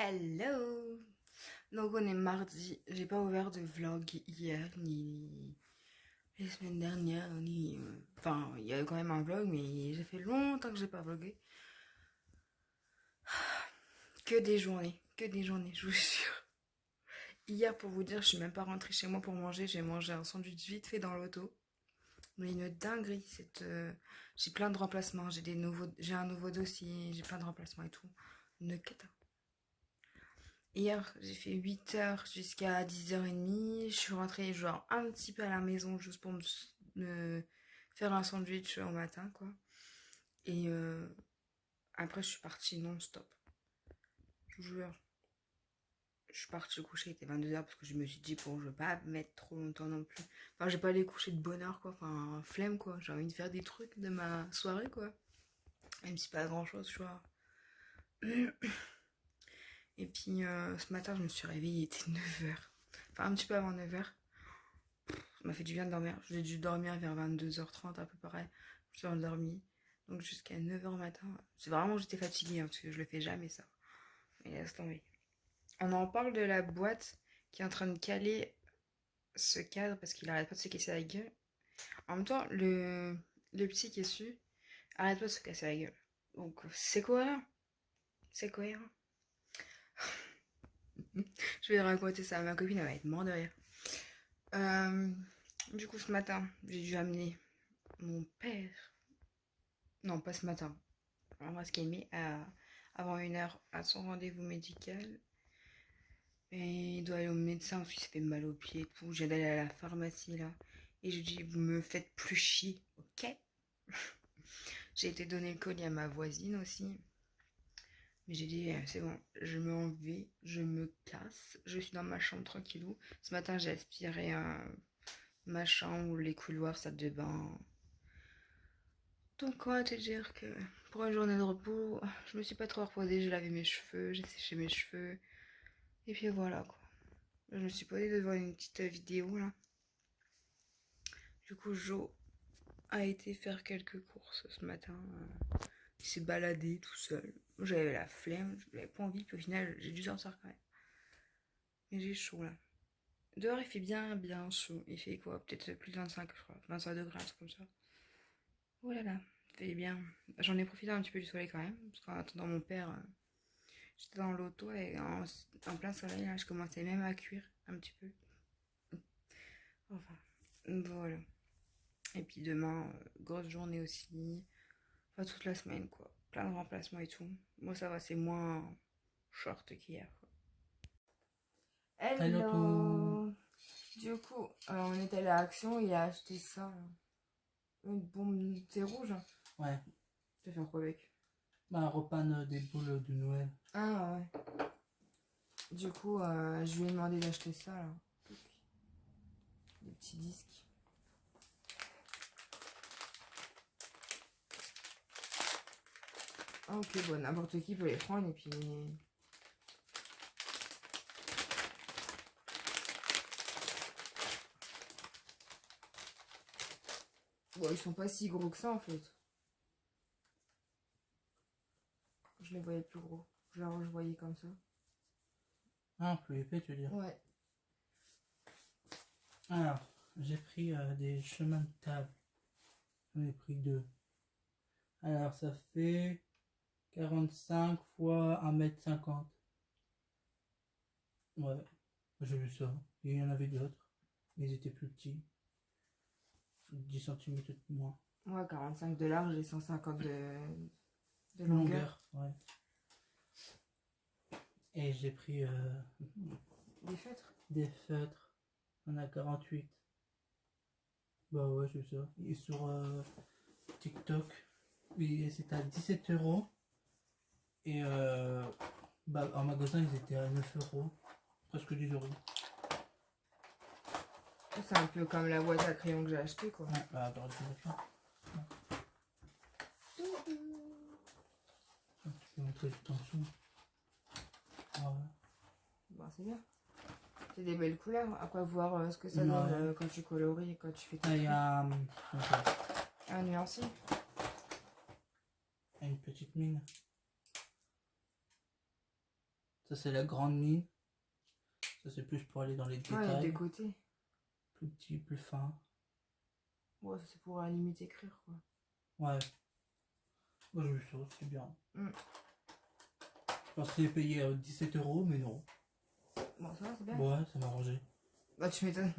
Hello! Donc on est mardi, j'ai pas ouvert de vlog hier, ni les semaines dernières, ni... Enfin, il y a quand même un vlog, mais j'ai fait longtemps que j'ai pas vlogué. Que des journées, je vous jure. Hier, pour vous dire, je suis même pas rentrée chez moi pour manger, j'ai mangé un sandwich vite fait dans l'auto. Mais une dinguerie, j'ai plein de remplacements, j'ai un nouveau dossier, j'ai plein de remplacements et tout. Une cata. Hier, j'ai fait 8h jusqu'à 10h30. Je suis rentrée genre un petit peu à la maison juste pour me faire un sandwich au matin, quoi. Et après, je suis partie non-stop. Je vous jure. Je suis partie coucher, il était 22h parce que je me suis dit, bon, je vais pas mettre trop longtemps non plus. Enfin, j'ai pas aller coucher de bonne heure, quoi. Enfin, flemme, quoi. J'ai envie de faire des trucs de ma soirée, quoi. Même si pas grand-chose, tu vois. Et puis, ce matin, je me suis réveillée, il était 9h. Enfin, un petit peu avant 9h. Ça m'a fait du bien de dormir. J'ai dû dormir vers 22h30 à peu près. Je suis endormie. Donc jusqu'à 9h matin. C'est vraiment j'étais fatiguée, hein, parce que je le fais jamais ça. Mais laisse tomber. On en parle de la boîte qui est en train de caler ce cadre parce qu'il arrête pas de se casser la gueule. En même temps, le petit qui est dessus arrête pas de se casser la gueule. Donc c'est cohérent. C'est cohérent. Je vais raconter ça à ma copine, elle va être morte de rire. Du coup, ce matin, j'ai dû amener mon père. Non, pas ce matin. On va se calmer avant 1h à son rendez-vous médical. Et il doit aller au médecin parce qu'il s'est fait mal au pied et tout. J'ai d'aller à la pharmacie là. Et je dis, vous me faites plus chier, ok? J'ai été donner le colis à ma voisine aussi. Mais j'ai dit, c'est bon, je m'en vais, je me casse. Je suis dans ma chambre tranquillou. Ce matin, j'ai aspiré ma chambre, les couloirs, salle de bain. Donc, on va te dire que pour une journée de repos, je me suis pas trop reposée. J'ai lavé mes cheveux, j'ai séché mes cheveux. Et puis voilà quoi. Je me suis posée devant une petite vidéo là. Du coup, Jo a été faire quelques courses ce matin. Il s'est baladé tout seul. J'avais la flemme, j'avais pas envie. Puis au final, j'ai dû sortir quand même. Mais j'ai chaud là. Dehors, il fait bien chaud. Il fait quoi? Peut-être plus de 25, je crois. 25 degrés, un truc comme ça. Oh là là, ça fait bien. J'en ai profité un petit peu du soleil quand même. Parce qu'en attendant mon père, j'étais dans l'auto et en plein soleil, là, je commençais même à cuire un petit peu. Enfin, voilà. Et puis demain, grosse journée aussi. Enfin, toute la semaine, quoi. Plein de remplacements et tout. Moi, ça va, c'est moins short qu'hier, quoi. Hello tout. Hello! Du coup, on est allé à Action, il a acheté ça, là. Une bombe, c'est rouge, hein. Ouais, Tu vas faire quoi avec? ma repanne des boules de Noël. Ah ouais. Du coup, je lui ai demandé d'acheter ça, là. Des petits disques. Ah, ok, bon, n'importe qui peut les prendre et puis... Bon, ils sont pas si gros que ça, en fait. Je les voyais plus gros. Genre, je voyais comme ça. Ah, plus épais, tu veux dire. Ouais. Alors, j'ai pris des chemins de table. J'en ai pris 2. Alors, ça fait 45 fois 1,50 m. Ouais, j'ai vu ça. Il y en avait d'autres. Ils étaient plus petits. 10 cm de moins. Ouais, 45 de large et 150 de longueur. Ouais. Et j'ai pris Des feutres. des feutres. On a 48. Bah ouais, c'est ça. Et sur TikTok, oui, c'était à 17 €. Et en magasin, ils étaient à 9 €. Presque 10 €. C'est un peu comme la boîte à crayon que j'ai acheté, quoi. Ouais, bah, attends, je vais faire. Tu peux montrer juste en dessous. Voilà. Bon, c'est bien. C'est des belles couleurs. À quoi voir ce que ça Ouais. donne quand tu coloris, quand tu fais tes Ah, il y trucs. a Un nuancier. une petite mine. Ça, c'est la grande mine. Ça, c'est plus pour aller dans les Ouais, il y a détails. des côtés. Plus petit, plus fin. Ouais, ça c'est pour à la limite écrire quoi. Ouais. Moi, j'ai vu ça, c'est bien. Mm. Je pensais payer 17 euros, mais non. Bon, ça va, c'est bien. Ouais, ça m'a arrangé. Bah, tu m'étonnes.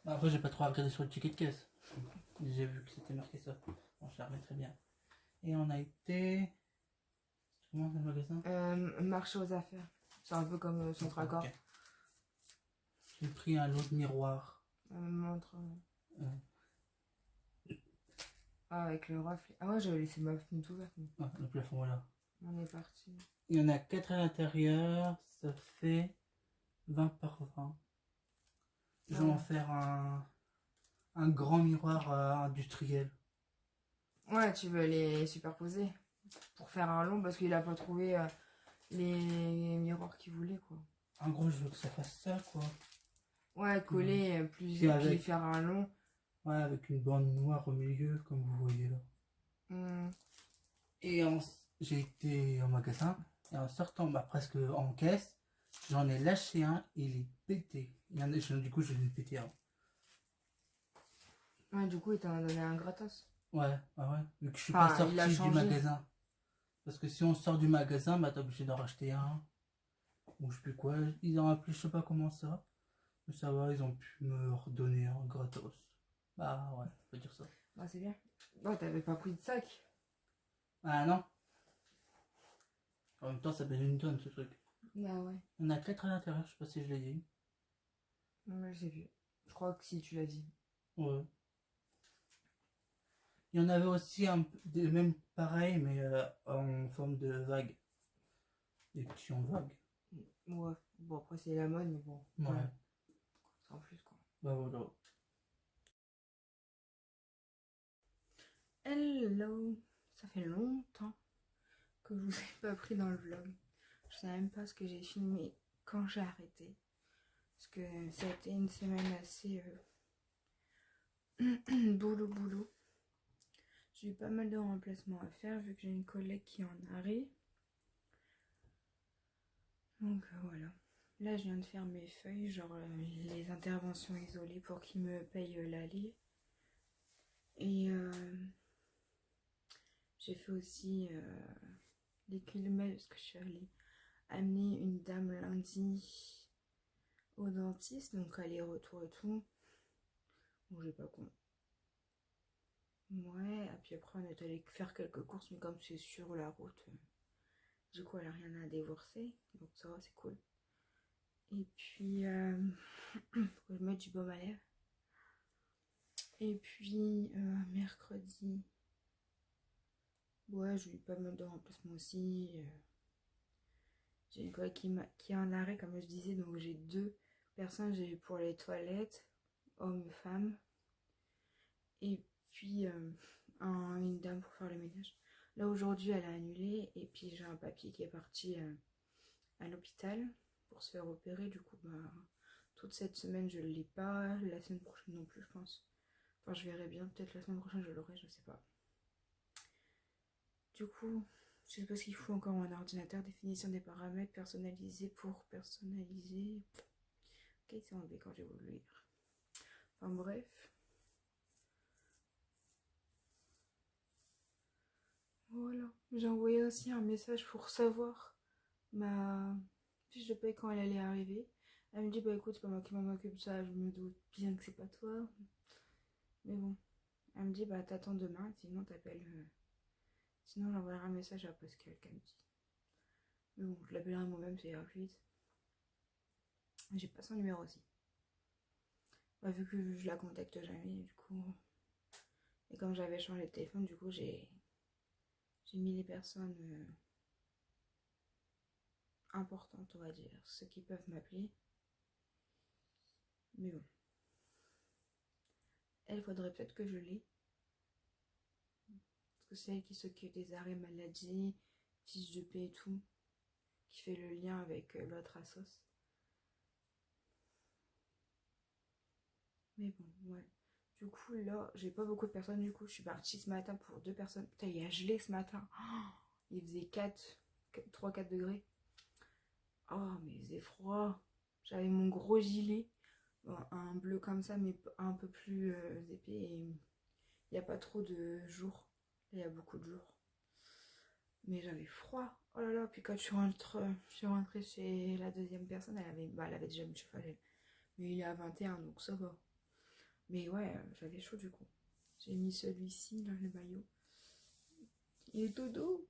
Après, j'ai pas trop regardé sur le ticket de caisse. J'ai vu que c'était marqué ça. Bon, je la remettrai bien. Et on a été. Comment c'est le magasin? Marché aux affaires. C'est un peu comme Centracor. Ok. J'ai pris un lot de miroirs. La même montre. Euh, Ah, avec le reflet. Ah ouais, j'avais laissé ma fenêtre ouverte. Mais ouais, le plafond, voilà. on est parti. Il y en a 4 à l'intérieur. Ça fait 20 par 20. Je vais Ah. en faire un grand miroir industriel. Ouais, tu veux les superposer pour faire un long parce qu'il a pas trouvé les miroirs qu'il voulait quoi. En gros, je veux que ça fasse ça, quoi. Ouais, coller plus Puis et avec- puis faire un long. Ouais, avec une bande noire au milieu, comme vous voyez là. Hmm. Et j'ai été au magasin, et en sortant, bah, presque en caisse, j'en ai lâché un, et il est pété. Du coup, je l'ai pété un. Ouais, du coup, il t'en a donné un gratos. Ouais, vu que je suis Enfin, pas il a sorti du changé. magasin. Parce que si on sort du magasin, bah t'es obligé d'en racheter un. Ou je sais plus quoi. Ils ont appelé, je sais pas comment ça. Mais ça va, ils ont pu me redonner un gratos. Bah ouais, faut dire ça. Bah, c'est bien. Ouais, t'avais pas pris de sac. Ah non. En même temps, ça pèse une tonne ce truc. Bah ouais. On a 4 à l'intérieur, je sais pas si je l'ai dit. Ouais, je sais plus. Je crois que si, tu l'as dit. Ouais. Il y en avait aussi des mêmes pareils, mais en forme de vague. Des petits en vague. Ouais. Bon, après, c'est la mode, mais bon. Ouais. En plus, quoi. Bah voilà. Hello. Ça fait longtemps que je vous ai pas pris dans le vlog. Je sais même pas ce que j'ai filmé quand j'ai arrêté. Parce que ça a été une semaine assez boulot. J'ai eu pas mal de remplacements à faire vu que j'ai une collègue qui est en arrêt. Donc voilà. Là, je viens de faire mes feuilles, genre les interventions isolées pour qu'ils me payent l'allée. Et j'ai fait aussi les kilomètres parce que je suis allée amener une dame lundi au dentiste, donc aller-retour et tout. Bon, j'ai pas con. Ouais, et puis après on est allé faire quelques courses, mais comme c'est sur la route, du coup elle a rien à débourser, donc ça va, c'est cool. Et puis, faut que je mette du baume à lèvres. Et puis, mercredi, ouais, j'ai eu pas mal de remplacements aussi. J'ai une collègue qui est en arrêt, comme je disais, donc j'ai 2 personnes. J'ai eu pour les toilettes, hommes, femmes. Et puis, une dame pour faire le ménage. Là, aujourd'hui, elle a annulé. Et puis, j'ai un papier qui est parti à l'hôpital pour se faire opérer. Du coup, bah, toute cette semaine, je ne l'ai pas. La semaine prochaine non plus, je pense. Enfin, je verrai bien. Peut-être la semaine prochaine, je l'aurai, je sais pas. Du coup, je sais pas ce qu'il faut encore un ordinateur. Définition des paramètres personnalisés pour personnaliser. Ok, c'est enlevé quand j'ai voulu le lire. Enfin, bref. Voilà. J'ai envoyé aussi un message pour savoir ma fiche de paie quand elle allait arriver. Elle me dit, bah écoute, c'est pas moi qui m'en occupe de ça, je me doute bien que c'est pas toi. Mais bon. Elle me dit, bah t'attends demain, sinon t'appelles. Sinon j'enverrai un message à Pascal qu'elle me dit. Mais bon, je l'appellerai moi-même, c'est gratuit. J'ai pas son numéro aussi. Bah, vu que je la contacte jamais, du coup. Et comme j'avais changé de téléphone, du coup j'ai mis les personnes importantes, on va dire, ceux qui peuvent m'appeler. Mais bon. Elle, faudrait peut-être que je l'ai. Parce que c'est elle qui s'occupe des arrêts maladie, fiches de paie et tout. Qui fait le lien avec l'autre assos. Mais bon, ouais. Du coup, là, j'ai pas beaucoup de personnes. Du coup, je suis partie ce matin pour 2 personnes. Putain, il a gelé ce matin. Oh, il faisait 3-4 degrés. Oh Oh, mais il faisait froid. J'avais mon gros gilet, un bleu comme ça, mais un peu plus épais. Et il n'y a pas trop de jours. Là, il y a beaucoup de jours. Mais j'avais froid. Oh là là, puis quand je suis rentrée chez la deuxième personne, elle avait déjà mis le chauffage. Mais il est à 21, donc ça va. Mais ouais, j'avais chaud du coup. J'ai mis celui-ci, là, le maillot. Il est tout doux.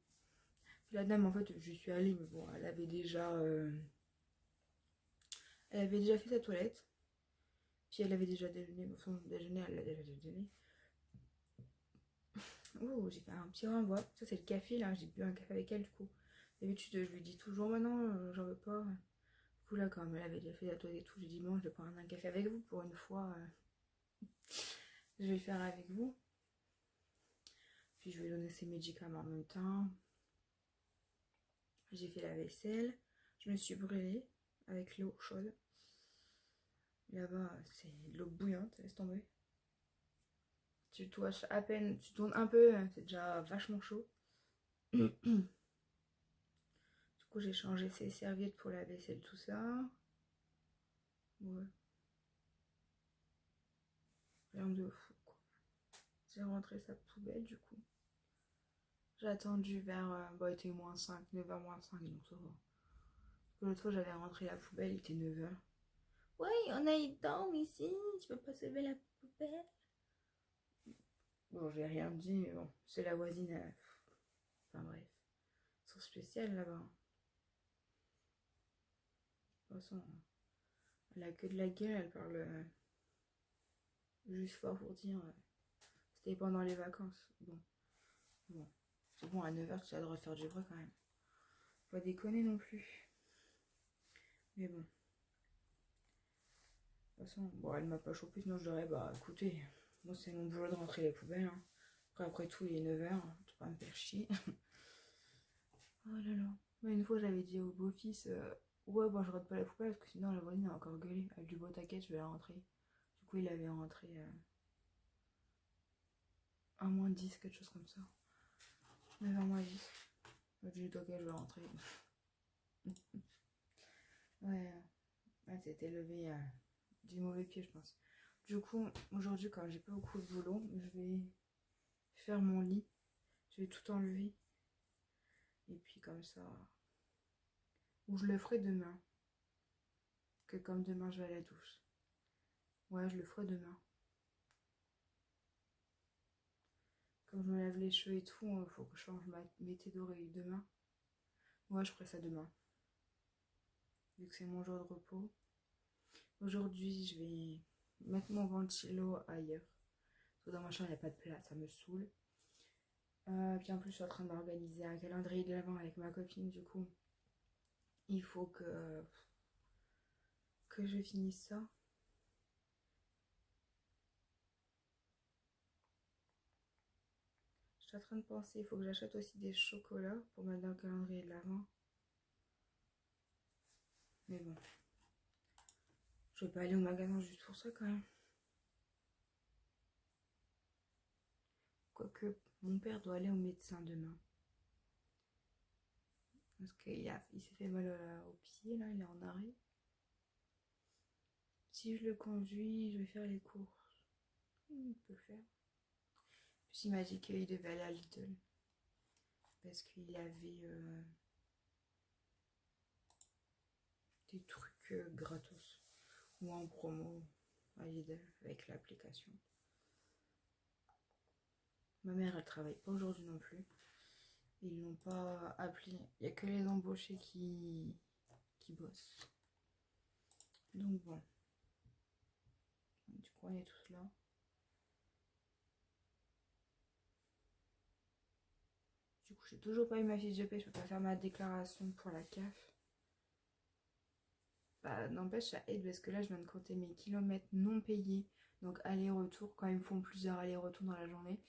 Puis la dame, en fait, je suis allée, mais bon, elle avait déjà fait sa toilette. Puis elle avait déjà déjeuné. Son déjeuner, elle l'a déjà déjeuné. Oh, j'ai fait un petit renvoi. Ça, c'est le café, là. J'ai bu un café avec elle, du coup. D'habitude, je lui dis toujours, bah non, j'en veux pas. Du coup, là, quand elle avait déjà fait la toilette et tout, j'ai dit, bon, je vais prendre un café avec vous pour une fois. Je vais le faire avec vous. Puis je vais donner ses médicaments en même temps. J'ai fait la vaisselle. Je me suis brûlée avec l'eau chaude. Là-bas, c'est de l'eau bouillante, laisse tomber. Tu touches à peine, tu tournes un peu, c'est déjà vachement chaud. Du coup, j'ai changé ses serviettes pour la vaisselle, tout ça. Ouais. Rien de fou, quoi. J'ai rentré sa poubelle, du coup. J'ai attendu vers, il était moins 5, 9h moins 5, donc ça va. L'autre fois, j'avais rentré la poubelle, il était 9h. Ouais, on a une dame ici, tu peux pas sauver la poubelle. Bon, j'ai rien dit, mais bon, c'est la voisine. Enfin bref, ils sont spéciales là-bas. De toute façon, elle a que de la gueule, elle parle juste fort pour dire. C'était pendant les vacances. Bon. C'est bon, à 9h, tu as le droit de faire du bruit quand même. Faut pas déconner non plus. Mais bon. De toute façon, bon, elle m'a pas chopé, sinon je dirais, bah écoutez, moi c'est mon boulot de rentrer les poubelles. Hein. Après tout, il est 9h, tu peux pas me faire chier. Oh là là. Moi, une fois, j'avais dit au beau-fils, ouais, bon, je rentre pas la poubelle parce que sinon la voisine a encore gueulé. Avec du beau taquet, je vais la rentrer. Du coup, il avait rentré un moins 10, quelque chose comme ça. 9h moins 10. J'ai dit, ok, je vais rentrer. Ouais, c'était levé du mauvais pied, je pense. Du coup, aujourd'hui, quand j'ai pas beaucoup de boulot, je vais faire mon lit. Je vais tout enlever. Et puis comme ça. Ou je le ferai demain. Que comme demain, je vais à la douche. Ouais, je le ferai demain. Comme je me lave les cheveux et tout, il faut que je change mes thés d'oreille demain. Ouais, je ferai ça demain. Vu que c'est mon jour de repos. Aujourd'hui, je vais mettre mon ventilo ailleurs. Parce que dans ma chambre, il n'y a pas de place, ça me saoule. Puis en plus, je suis en train d'organiser un calendrier de l'avant avec ma copine, du coup. Il faut que je finisse ça. Je suis en train de penser, il faut que j'achète aussi des chocolats pour mettre dans le calendrier de l'avant. Mais bon. Je vais pas aller au magasin juste pour ça quand même. Quoique, mon père doit aller au médecin demain. Parce qu'il s'est fait mal au pied, là, il est en arrêt. Si je le conduis, je vais faire les courses. Il peut le faire. Puis il m'a dit qu'il devait aller à Lidl. Parce qu'il avait des trucs gratos. Ou en promo à Lidl avec l'application. Ma mère, elle travaille pas aujourd'hui non plus. Ils l'ont pas appelé. Il n'y a que les embauchés qui bossent. Donc bon. Du coup, on est tous là. Du coup, j'ai toujours pas eu ma fiche de paie. Je peux pas faire ma déclaration pour la CAF. Bah, n'empêche, ça aide parce que là, je viens de compter mes kilomètres non payés. Donc, aller-retour, quand ils me font plusieurs allers-retours dans la journée,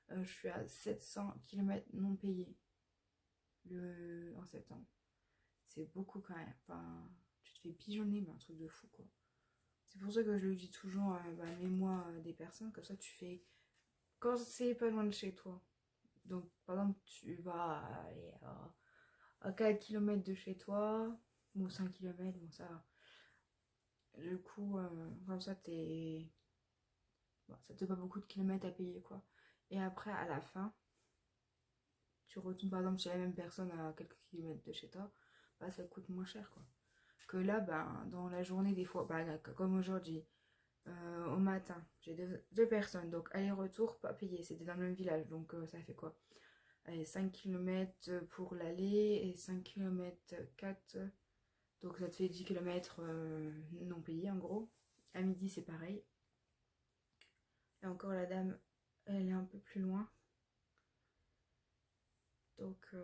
je suis à 700 km non payés en septembre. C'est beaucoup quand même. Enfin, tu te fais pigeonner, mais un truc de fou, quoi. C'est pour ça que je le dis toujours, mets-moi des personnes, comme ça tu fais quand c'est pas loin de chez toi. Donc, par exemple, tu vas aller à 4 km de chez toi, Ou 5 km, bon ça va. Du coup, comme ça, bon, ça te fait pas beaucoup de kilomètres à payer, quoi. Et après, à la fin, tu retournes par exemple chez la même personne à quelques kilomètres de chez toi, bah, ça coûte moins cher, quoi. Que là, bah, dans la journée, des fois, bah, comme aujourd'hui, au matin, j'ai deux personnes, donc aller-retour, pas payé, c'était dans le même village, donc ça fait quoi? Allez, 5 km pour l'aller et 5 km 4, donc ça te fait 10 km non payés en gros. À midi, c'est pareil. Et encore, la dame, elle est un peu plus loin. Donc,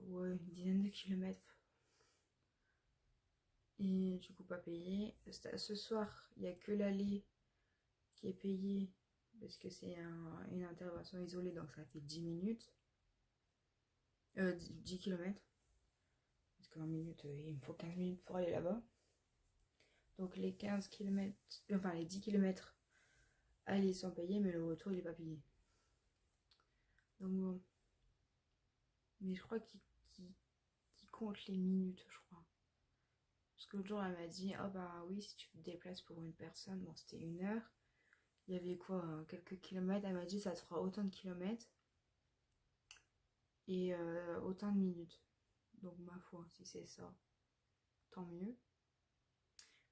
ouais, une dizaine de kilomètres. Et du coup, pas payé. Ce soir, il n'y a que l'aller qui est payé parce que c'est une intervention isolée, donc ça fait 10 minutes. 10 km. Parce qu'en minute, il me faut 15 minutes pour aller là-bas. Donc les 15 km, enfin les 10 km, aller sont payés, mais le retour, il n'est pas payé. Donc bon. Mais je crois qu'il compte les minutes, je crois. Parce que l'autre jour, elle m'a dit, oh bah oui, si tu te déplaces pour une personne, bon, c'était 1 heure. Il y avait quoi, quelques kilomètres. Elle m'a dit, ça te fera autant de kilomètres et autant de minutes. Donc, ma foi, si c'est ça, tant mieux.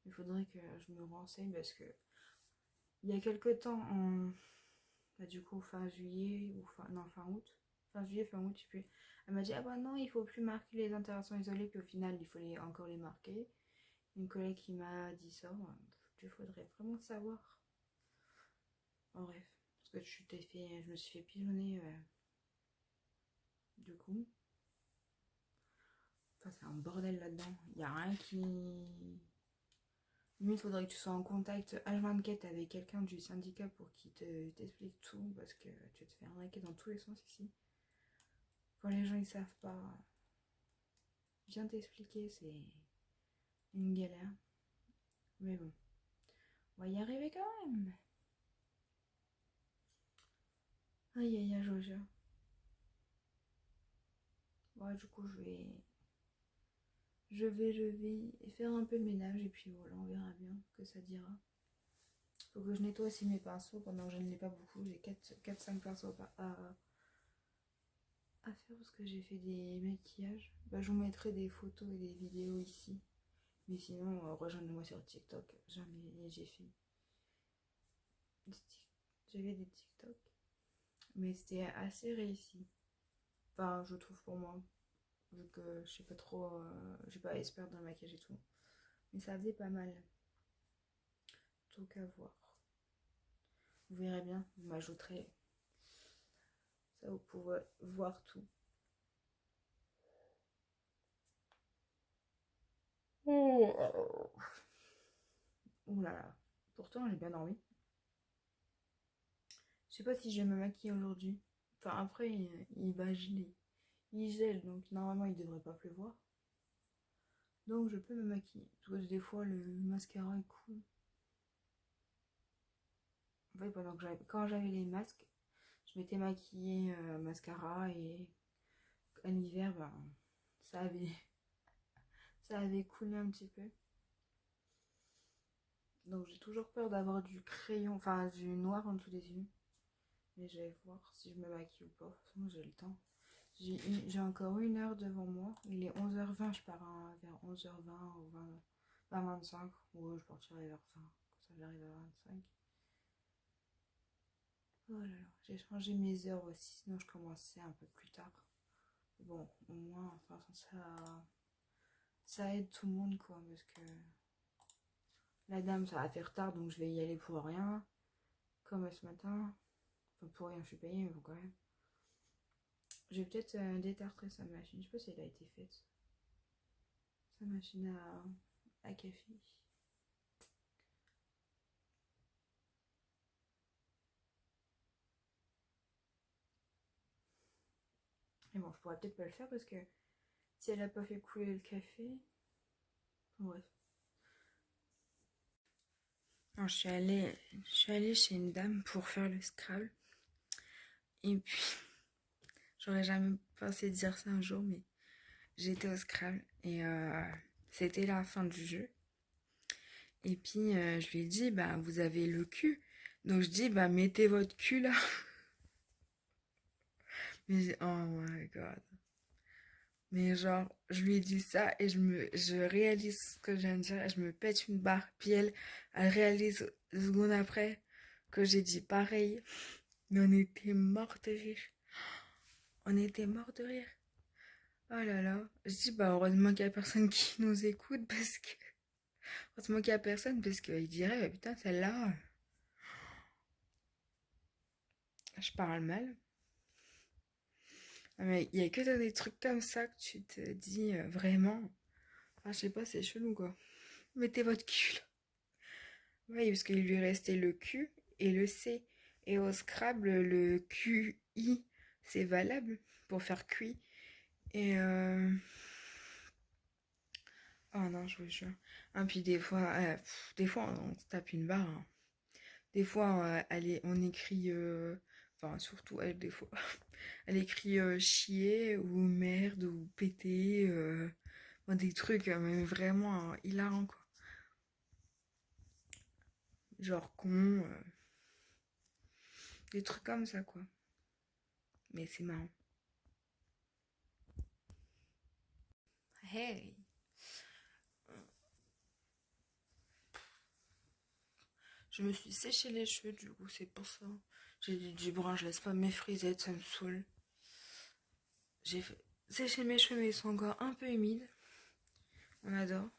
Il faudrait que je me renseigne parce que il y a quelques temps, bah, du coup, fin juillet, ou fin août. Fin juillet, fin août, je sais plus. Elle m'a dit, ah bah non, il faut plus marquer les interactions isolées, puis au final, il faut encore les marquer. Une collègue qui m'a dit ça, il faudrait vraiment savoir. En bref, parce que je me suis fait pigeonner du coup. Enfin, c'est un bordel là-dedans. Il n'y a rien qui. Limite, il faudrait que tu sois en contact H24 avec quelqu'un du syndicat pour qu'il t'explique tout, parce que tu vas te faire arnaquer dans tous les sens ici. Quand les gens ils savent pas bien t'expliquer, c'est une galère. Mais bon, on va y arriver quand même. Aïe aïe aïe, Jojo. Bon, du coup, je vais faire un peu de ménage et puis voilà, on verra bien ce que ça dira. Faut que je nettoie aussi mes pinceaux pendant que je ne l'ai pas beaucoup. J'ai 4-5 pinceaux à faire parce que j'ai fait des maquillages. Bah, je vous mettrai des photos et des vidéos ici. Mais sinon, rejoignez-moi sur TikTok. J'ai fait j'avais des TikTok. Mais c'était assez réussi. Enfin, je trouve pour moi. Vu que je sais pas trop, j'ai pas expert dans le maquillage et tout. Mais ça faisait pas mal. Donc à voir. Vous verrez bien, vous m'ajouterez. Ça, vous pouvez voir tout. Oh là là. Pourtant, j'ai bien dormi. Je sais pas si je vais me maquiller aujourd'hui. Enfin, après, il va geler. Il gèle, donc normalement, il devrait pas pleuvoir. Donc, je peux me maquiller. Parce que des fois, le mascara est cool. En fait, quand j'avais les masques, je m'étais maquillée mascara et à l'hiver, ben, ça avait, ça avait coulé un petit peu. Donc, j'ai toujours peur d'avoir du crayon, enfin, du noir en dessous des yeux. Mais je vais voir si je me maquille ou pas. De toute façon, j'ai le temps. J'ai encore 1 heure devant moi. Il est 11h20, je pars vers 11h20 ou 20h25. Ouais, je partirai vers 20. Comme ça, j'arrive à 25. Oh là là, j'ai changé mes heures aussi, sinon je commençais un peu plus tard. Bon, au moins, enfin, ça aide tout le monde, quoi, parce que la dame, ça va faire tard, donc je vais y aller pour rien. Comme ce matin. Enfin, pour rien, je suis payée, mais bon, quand même. J'ai peut-être détartré sa machine. Je sais pas si elle a été faite. Sa machine à café. Et bon, je pourrais peut-être pas le faire parce que si elle a pas fait couler le café. Bref. Alors, je suis allée chez une dame pour faire le Scrabble. Et puis, j'aurais jamais pensé dire ça un jour, mais j'étais au Scrabble et C'était la fin du jeu. Et puis, je lui ai dit, bah, vous avez le cul. Donc, je dis, bah, mettez votre cul là. Mais oh my god. Mais genre, je lui ai dit ça et je réalise ce que je viens de dire et je me pète une barre. Puis elle réalise 2 secondes après que j'ai dit pareil. Mais on était morts de rire. On était morts de rire. Oh là là. Je dis, bah, heureusement qu'il y a personne qui nous écoute parce que... Heureusement qu'il y a personne parce qu'il dirait, putain, celle-là, je parle mal. Mais il y a que dans des trucs comme ça que tu te dis vraiment. Enfin, je sais pas, c'est chelou quoi. Mettez votre cul. Oui, parce qu'il lui restait le Q et le C. Et au Scrabble, le QI, c'est valable pour faire QI. Et oh non, je vous jure. Et puis des fois on se tape une barre, hein. Des fois, on écrit, enfin surtout elle, des fois, elle écrit chier ou merde ou péter, des trucs mais vraiment hilarants quoi. Genre con, des trucs comme ça quoi. Mais c'est marrant. Hey, je me suis séché les cheveux du coup, c'est pour ça. J'ai dit du brun, je laisse pas mes frisettes, ça me saoule. J'ai séché mes cheveux mais ils sont encore un peu humides. On adore.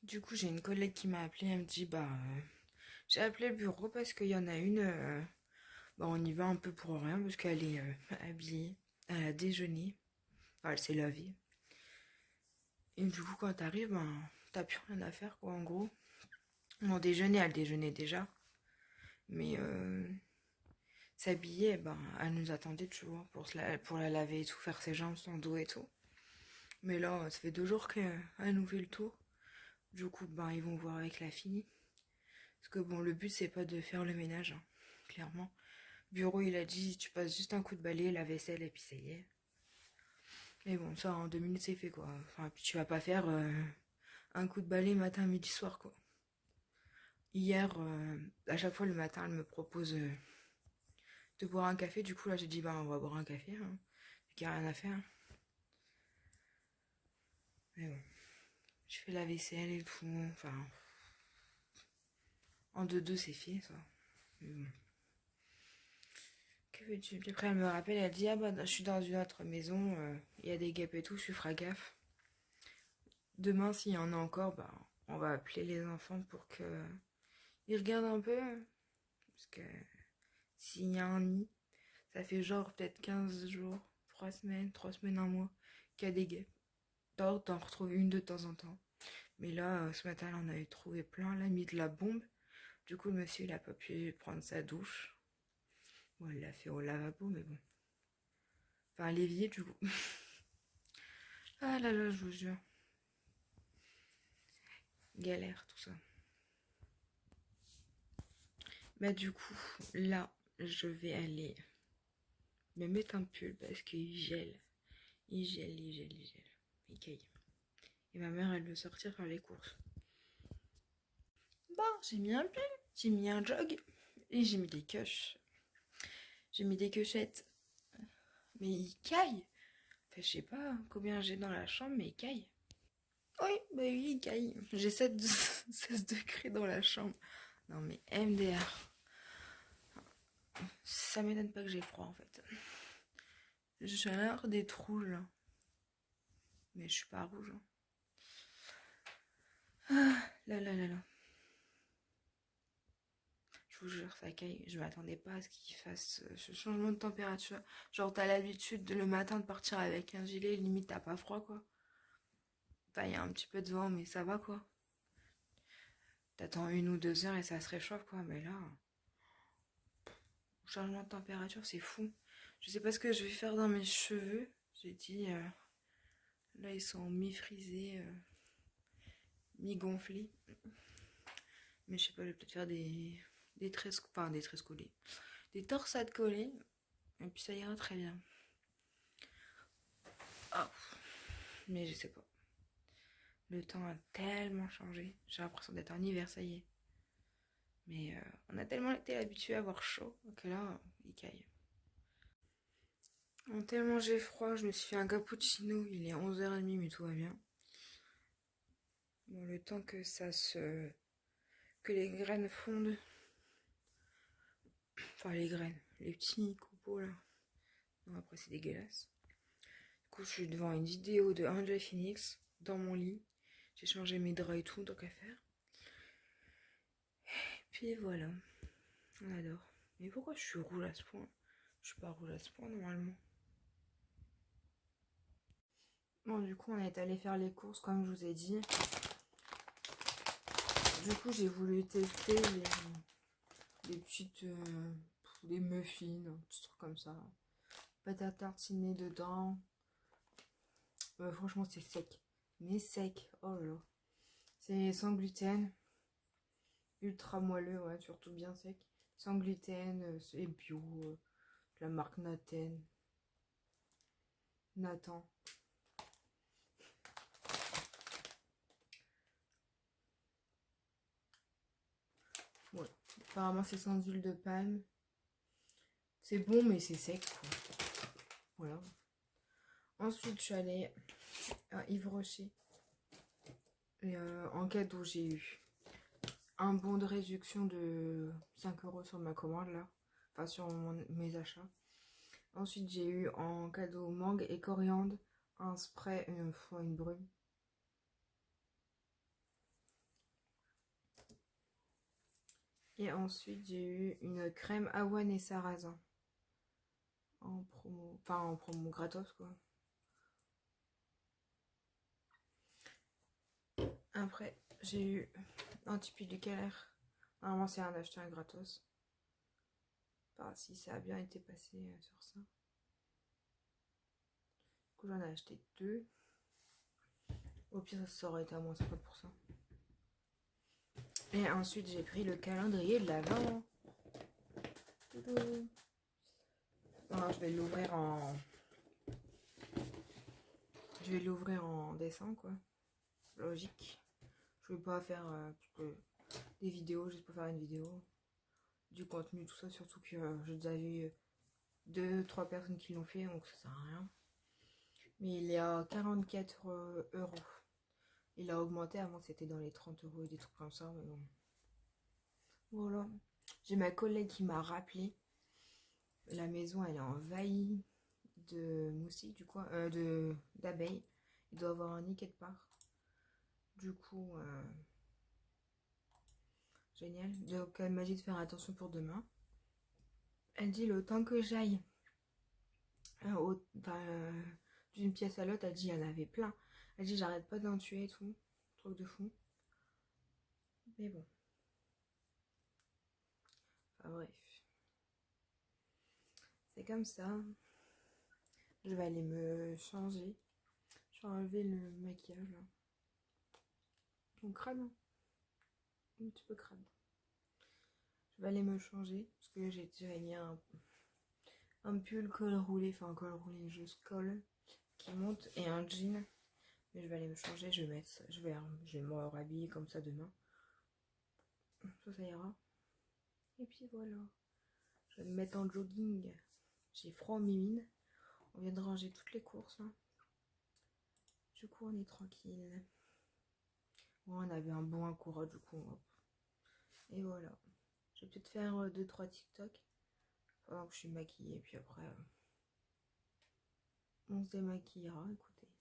Du coup, j'ai une collègue qui m'a appelé, elle me dit, bah, j'ai appelé le bureau parce qu'il y en a une, bah, on y va un peu pour rien parce qu'elle est habillée, elle a déjeuné, enfin, elle s'est lavée. Et du coup, quand t'arrives, ben, t'as plus rien à faire, quoi, en gros. Mon déjeuner, elle déjeunait déjà, mais s'habiller, ben, elle nous attendait, tu vois, pour la laver et tout, faire ses jambes, son dos et tout. Mais là, ça fait 2 jours qu'elle nous fait le tour. Du coup, ben, ils vont voir avec la fille. Parce que bon, le but, c'est pas de faire le ménage, hein, clairement. Bureau, il a dit, tu passes juste un coup de balai, la vaisselle, et puis ça y est. Mais bon, ça, en 2 minutes, c'est fait, quoi. Enfin, puis tu vas pas faire un coup de balai matin, midi, soir, quoi. Hier, à chaque fois, le matin, elle me propose de boire un café. Du coup, là, j'ai dit, bah, on va boire un café, hein. Il n'y a rien à faire. Mais bon, je fais la vaisselle et tout. Enfin, en 2-2, c'est fait, ça. Mais bon. Que veux-tu? Puis après, elle me rappelle, elle dit, ah bah, je suis dans une autre maison, il y a des guêpes et tout, je ferai gaffe. Demain, s'il y en a encore, bah, on va appeler les enfants pour qu'ils regardent un peu. Parce que s'il y a un nid, ça fait genre peut-être 15 jours, 3 semaines, un mois, qu'il y a des guêpes. T'en retrouves une de temps en temps. Mais là, ce matin, on avait trouvé plein, là, mis de la bombe. Du coup, le monsieur, il a pas pu prendre sa douche. Bon, il l'a fait au lavabo, mais bon. Enfin, à l'évier, du coup. Ah là là, je vous jure. Galère, tout ça. Bah, du coup, là, je vais aller me mettre un pull parce qu'il gèle. Il gèle, il gèle, il gèle. Il caille. Et ma mère, elle veut sortir faire les courses. Bon, j'ai mis un pull, j'ai mis un jog et j'ai mis des coches. J'ai mis des cochettes. Mais il caille. Enfin, je sais pas combien j'ai dans la chambre, mais il caille. Oui, bah oui, il caille. J'ai 16 degrés dans la chambre. Non, mais MDR. Ça m'étonne pas que j'ai froid en fait. Je suis à l'heure d'être rouge là. Mais je suis pas rouge, hein. Ah, là là là là. Je vous jure, ça caille. Je m'attendais pas à ce qu'il fasse ce changement de température. Genre, t'as l'habitude le matin de partir avec un gilet, limite t'as pas froid quoi. Enfin, il y a un petit peu de vent, mais ça va quoi. T'attends 1 ou 2 heures et ça se réchauffe quoi. Mais là, changement de température, c'est fou. Je sais pas ce que je vais faire dans mes cheveux. J'ai dit, là ils sont mi-frisés, mi-gonflés. Mais je sais pas, je vais peut-être faire des tresses, enfin des tresses collées. Des torsades collées. Et puis ça ira très bien. Oh. Mais je sais pas. Le temps a tellement changé. J'ai l'impression d'être en hiver, ça y est. Mais on a tellement été habitué à avoir chaud que là, il caille. Tellement j'ai froid, je me suis fait un cappuccino. Il est 11h30, mais tout va bien. Bon, le temps que que les graines fondent. Enfin, les graines, les petits copeaux là. Non, après, c'est dégueulasse. Du coup, je suis devant une vidéo de Angel Phoenix dans mon lit. J'ai changé mes draps et tout, tant qu'à faire. Puis voilà, on adore. Mais pourquoi je suis rouge à ce point? Je suis pas rouge à ce point normalement. Bon, du coup, on est allé faire les courses comme je vous ai dit. Du coup, j'ai voulu tester les petites. Les muffins, un petit truc comme ça. Pâte à tartiner dedans. Franchement, c'est sec. Mais sec. Oh là là. C'est sans gluten. Ultra moelleux, ouais, surtout bien sec. Sans gluten, c'est bio. La marque Nathan. Nathan. Ouais. Apparemment, c'est sans huile de palme. C'est bon, mais c'est sec, quoi. Voilà. Ensuite, je suis allée à Yves Rocher. Et en cadeau, j'ai eu un bon de réduction de 5 € sur ma commande, là. Enfin, sur mes achats. Ensuite, j'ai eu en cadeau mangue et coriandre, un spray, une brume. Et ensuite, j'ai eu une crème avoine et sarrasin. En promo. Enfin, en promo gratos, quoi. Après, j'ai eu un Tipeee du Calaire. Normalement, c'est un acheté un gratos. Enfin, si ça a bien été passé sur ça. Du coup, j'en ai acheté 2. Au pire, ça aurait été à moins 50%. Et ensuite, j'ai pris le calendrier de l'Avent. Alors, je vais l'ouvrir en... Je vais l'ouvrir en dessin, quoi. Logique. Je vais pas faire des vidéos juste pour faire une vidéo. Du contenu, tout ça. Surtout que j'ai déjà vu 2-3 personnes qui l'ont fait, donc ça sert à rien. Mais il est à 44 €. Il a augmenté, avant c'était dans les 30 € et des trucs comme ça, mais bon. Voilà. J'ai ma collègue qui m'a rappelé. La maison, elle est envahie de moustiques, du coup, d'abeilles. Il doit avoir un nid quelque part. Du coup, génial. Donc, elle m'a dit de faire attention pour demain. Elle dit le temps que j'aille d'une pièce à l'autre, elle dit il y en avait plein. Elle dit j'arrête pas d'en tuer et tout. Truc de fou. Mais bon. Enfin bref. C'est comme ça. Je vais aller me changer. Je vais enlever le maquillage là. Mon crâne. Un petit peu crade. Je vais aller me changer. Parce que j'ai déjà mis un pull col roulé. Enfin un col roulé juste col. Qui monte. Et un jean. Mais je vais aller me changer. Je vais me rhabiller comme ça demain. Ça ira. Et puis voilà. Je vais me mettre en jogging. J'ai froid en mimine. On vient de ranger toutes les courses. Hein. Du coup, on est tranquille. Bon, on avait un bon courage du coup. Hop. Et voilà. Je vais peut-être faire 2-3 TikTok. Pendant que je suis maquillée. Puis après, on se démaquillera. Écoutez.